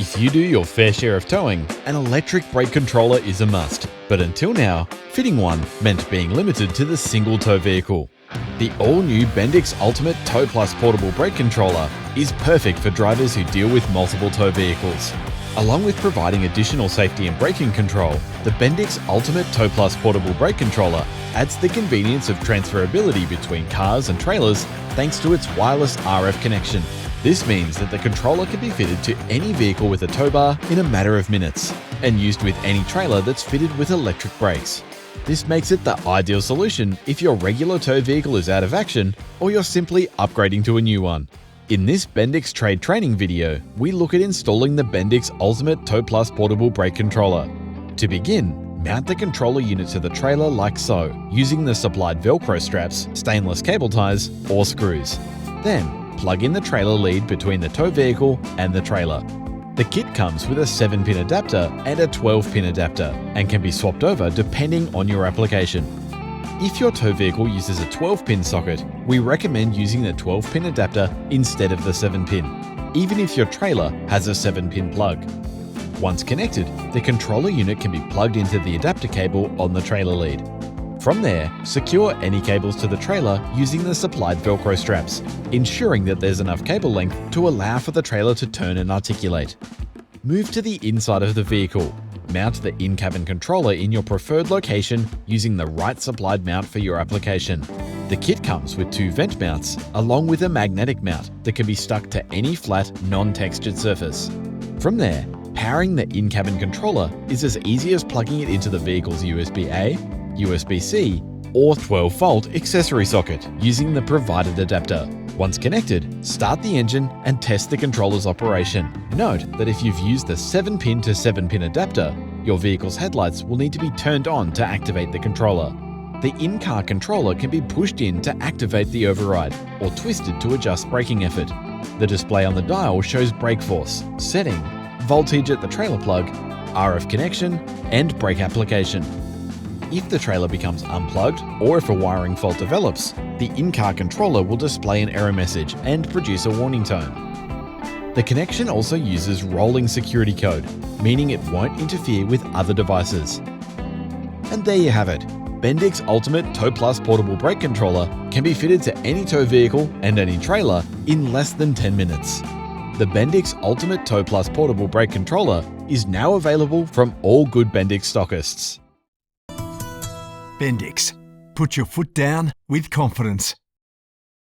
If you do your fair share of towing, an electric brake controller is a must. But until now, fitting one meant being limited to the single tow vehicle. The all-new Bendix Ultimate Tow Plus Portable Brake Controller is perfect for drivers who deal with multiple tow vehicles. Along with providing additional safety and braking control, the Bendix Ultimate Tow Plus Portable Brake Controller adds the convenience of transferability between cars and trailers thanks to its wireless RF connection. This means that the controller can be fitted to any vehicle with a tow bar in a matter of minutes and used with any trailer that's fitted with electric brakes. This makes it the ideal solution if your regular tow vehicle is out of action or you're simply upgrading to a new one. In this Bendix trade training video, we look at installing the Bendix Ultimate Tow Plus Portable Brake Controller. To begin, mount the controller unit to the trailer like so, using the supplied Velcro straps, stainless cable ties, or screws. Then, plug in the trailer lead between the tow vehicle and the trailer. The kit comes with a 7-pin adapter and a 12-pin adapter and can be swapped over depending on your application. If your tow vehicle uses a 12-pin socket, we recommend using the 12-pin adapter instead of the 7-pin, even if your trailer has a 7-pin plug. Once connected, the controller unit can be plugged into the adapter cable on the trailer lead. From there, secure any cables to the trailer using the supplied Velcro straps, ensuring that there's enough cable length to allow for the trailer to turn and articulate. Move to the inside of the vehicle. Mount the in-cabin controller in your preferred location using the right supplied mount for your application. The kit comes with 2 vent mounts, along with a magnetic mount that can be stuck to any flat, non-textured surface. From there, powering the in-cabin controller is as easy as plugging it into the vehicle's USB-A, USB-C, or 12-volt accessory socket using the provided adapter. Once connected, start the engine and test the controller's operation. Note that if you've used the 7-pin to 7-pin adapter, your vehicle's headlights will need to be turned on to activate the controller. The in-car controller can be pushed in to activate the override or twisted to adjust braking effort. The display on the dial shows brake force, setting, voltage at the trailer plug, RF connection, and brake application. If the trailer becomes unplugged or if a wiring fault develops, the in-car controller will display an error message and produce a warning tone. The connection also uses rolling security code, meaning it won't interfere with other devices. And there you have it. Bendix Ultimate Tow Plus Portable Brake Controller can be fitted to any tow vehicle and any trailer in less than 10 minutes. The Bendix Ultimate Tow Plus Portable Brake Controller is now available from all good Bendix stockists. Bendix. Put your foot down with confidence.